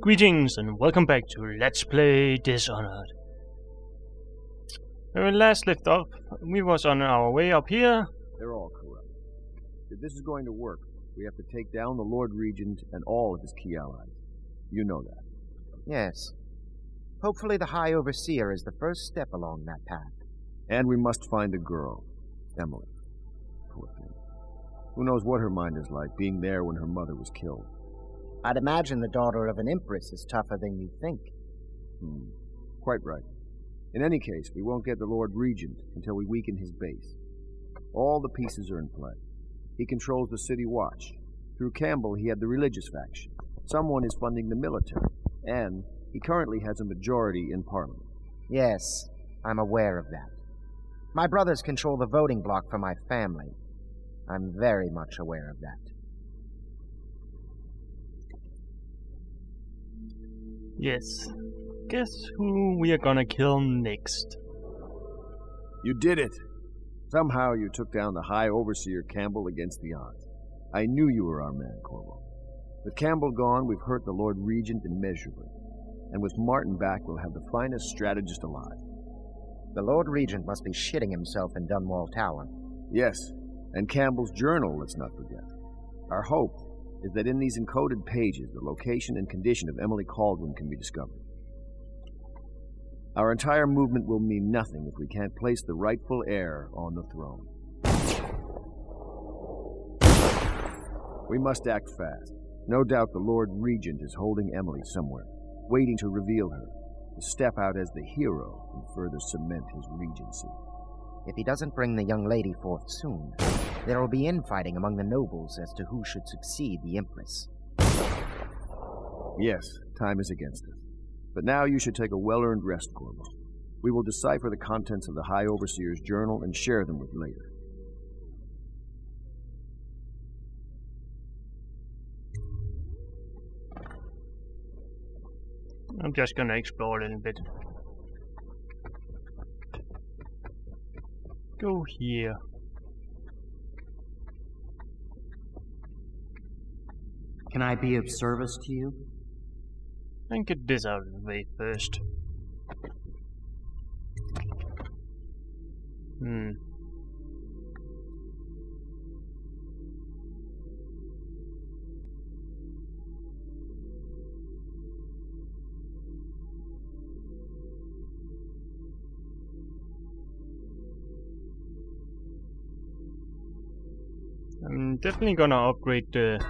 Greetings and welcome back to Let's Play Dishonored. When we last left off, we was on our way up here. They're all corrupt. If this is going to work, we have to take down the Lord Regent and all of his key allies. You know that. Yes. Hopefully the High Overseer is the first step along that path. And we must find the girl, Emily. Poor thing. Who knows what her mind is like, being there when her mother was killed. I'd imagine the daughter of an empress is tougher than you think. Quite right. In any case, we won't get the Lord Regent until we weaken his base. All the pieces are in play. He controls the City Watch. Through Campbell, he had the religious faction. Someone is funding the military. And he currently has a majority in Parliament. Yes, I'm aware of that. My brothers control the voting bloc for my family. I'm very much aware of that. Yes. Guess who we are gonna kill next? You did it! Somehow you took down the High Overseer Campbell against the odds. I knew you were our man, Corvo. With Campbell gone, we've hurt the Lord Regent immeasurably. And with Martin back, we'll have the finest strategist alive. The Lord Regent must be shitting himself in Dunwall Tower. Yes, and Campbell's journal, let's not forget. Our hope is that in these encoded pages, the location and condition of Emily Caldwin can be discovered. Our entire movement will mean nothing if we can't place the rightful heir on the throne. We must act fast. No doubt the Lord Regent is holding Emily somewhere, waiting to reveal her, to step out as the hero and further cement his regency. If he doesn't bring the young lady forth soon, there will be infighting among the nobles as to who should succeed the Empress. Yes, time is against us. But now you should take a well-earned rest, Corvo. We will decipher the contents of the High Overseer's journal and share them with later. I'm just gonna explore a little bit. Go here. Can I be of service to you? And get this out of the way first. I'm definitely gonna upgrade the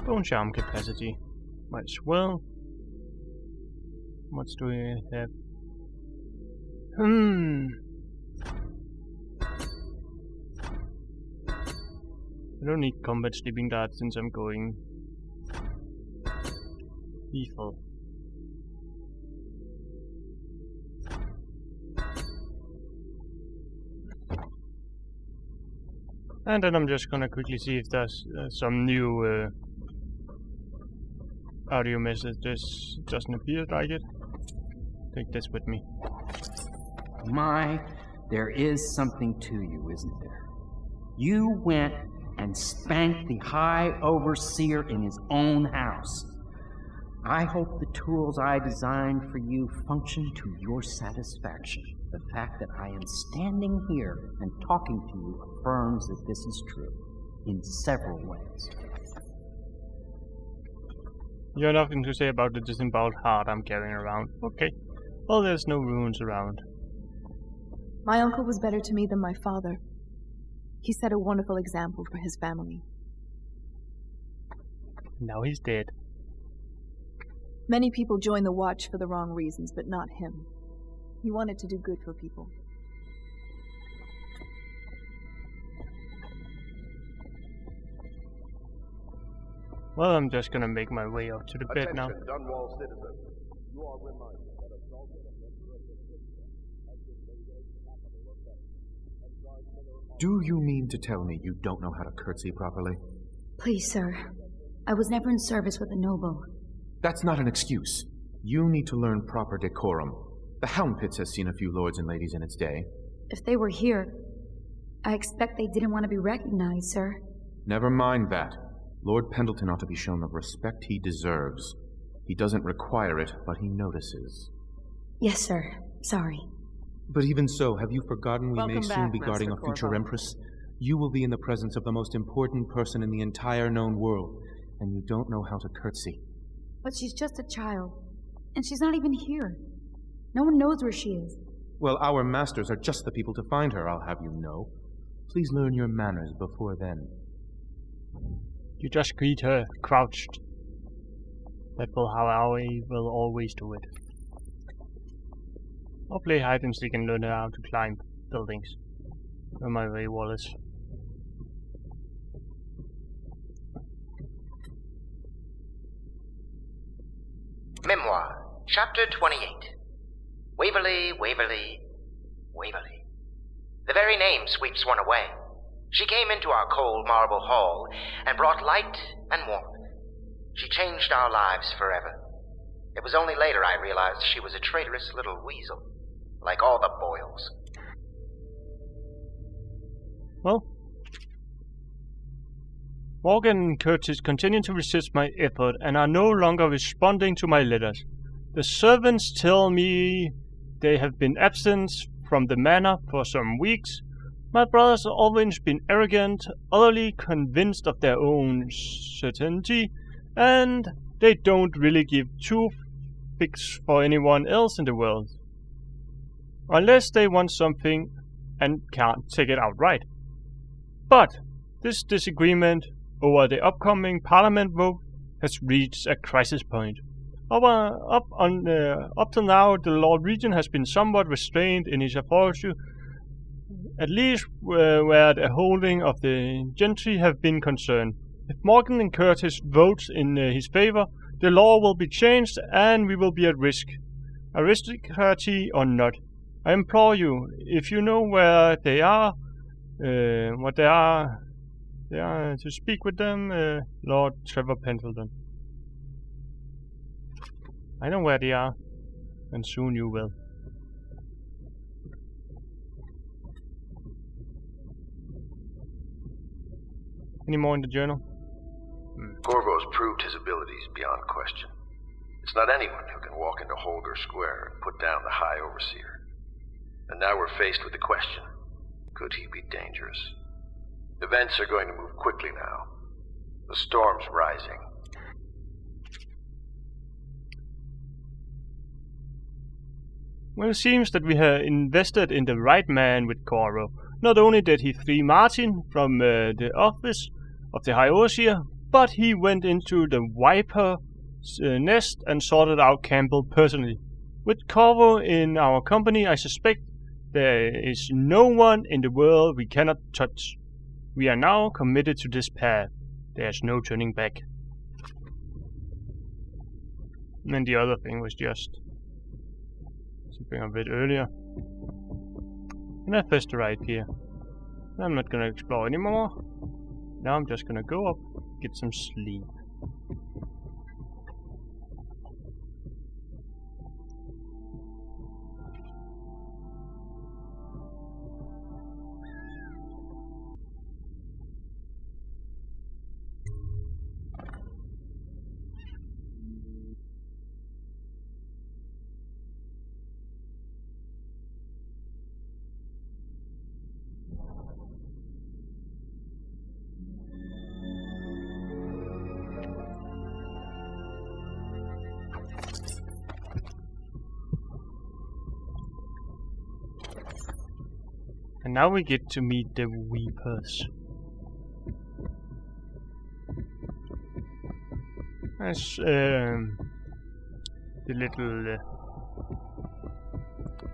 bone charm capacity. Might as well. How much do we have? I don't need combat sleeping guard since I'm going lethal. And then I'm just gonna quickly see if there's some new audio messages. Doesn't appear like it. Take this with me. My, there is something to you, isn't there? You went and spanked the High Overseer in his own house. I hope the tools I designed for you function to your satisfaction. The fact that I am standing here and talking to you affirms that this is true in several ways. You have nothing to say about the disemboweled heart I'm carrying around. Okay. Well, there's no ruins around. My uncle was better to me than my father. He set a wonderful example for his family. Now he's dead. Many people join the Watch for the wrong reasons, but not him. He wanted to do good for people. Well, I'm just gonna make my way up to the bed now. Dunwall citizens. You are reminded that a soldier of has been made a capital offense. Do you mean to tell me you don't know how to curtsy properly? Please, sir. I was never in service with a noble. That's not an excuse. You need to learn proper decorum. The Hound Pits has seen a few lords and ladies in its day. If they were here, I expect they didn't want to be recognized, sir. Never mind that. Lord Pendleton ought to be shown the respect he deserves. He doesn't require it, but he notices. Yes, sir. Sorry. But even so, have you forgotten we may Welcome soon back, be guarding Master a future Corvo. Empress? You will be in the presence of the most important person in the entire known world, and you don't know how to curtsy. But she's just a child. And she's not even here. No one knows where she is. Well, our masters are just the people to find her, I'll have you know. Please learn your manners before then. You just greet her, crouched. That will how I will always do it. Or play hide and seek and learn how to climb buildings. Where my way wall is. Memoir, Chapter 28. Waverly, Waverly, Waverly. The very name sweeps one away. She came into our cold marble hall and brought light and warmth. She changed our lives forever. It was only later I realized she was a traitorous little weasel, like all the Boyles. Well, Morgan and Curtis continue to resist my effort and are no longer responding to my letters. The servants tell me they have been absent from the manor for some weeks. My brothers have always been arrogant, utterly convinced of their own certainty, and they don't really give two fix for anyone else in the world. Unless they want something and can't take it outright. But this disagreement over the upcoming parliament vote has reached a crisis point. Up till now, the Lord Regent has been somewhat restrained in his authority, at least where the holding of the gentry have been concerned. If Morgan and Curtis vote in his favor, the law will be changed and we will be at risk. Aristocracy or not. I implore you, if you know where they are, what they are to speak with them, Lord Trevor Pendleton. I know where they are, and soon you will. Any more in the journal? Corvo's proved his abilities beyond question. It's not anyone who can walk into Holger Square and put down the High Overseer. And now we're faced with the question, could he be dangerous? Events are going to move quickly now. The storm's rising. Well, it seems that we have invested in the right man with Corvo. Not only did he free Martin from the office of the High Overseer, but he went into the Viper's nest and sorted out Campbell personally. With Corvo in our company, I suspect there is no one in the world we cannot touch. We are now committed to this path. There's no turning back. And the other thing was just something a bit earlier. And I first arrived here. I'm not gonna explore anymore. Now I'm just gonna go up, get some sleep. And now we get to meet the Weepers. That's the little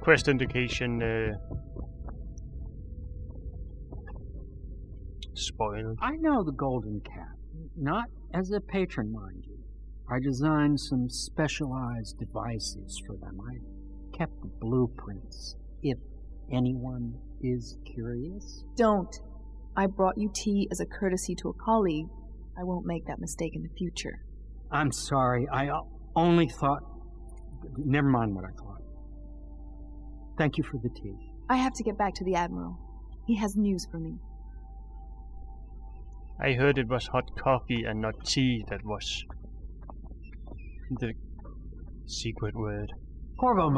quest indication spoiled. I know the Golden Cat, not as a patron, mind you. I designed some specialized devices for them. I kept the blueprints, if anyone is curious. Don't. I brought you tea as a courtesy to a colleague. I won't make that mistake in the future. I'm sorry, I only thought... Never mind what I thought. Thank you for the tea. I have to get back to the Admiral. He has news for me. I heard it was hot coffee and not tea that was The secret word. Corvo,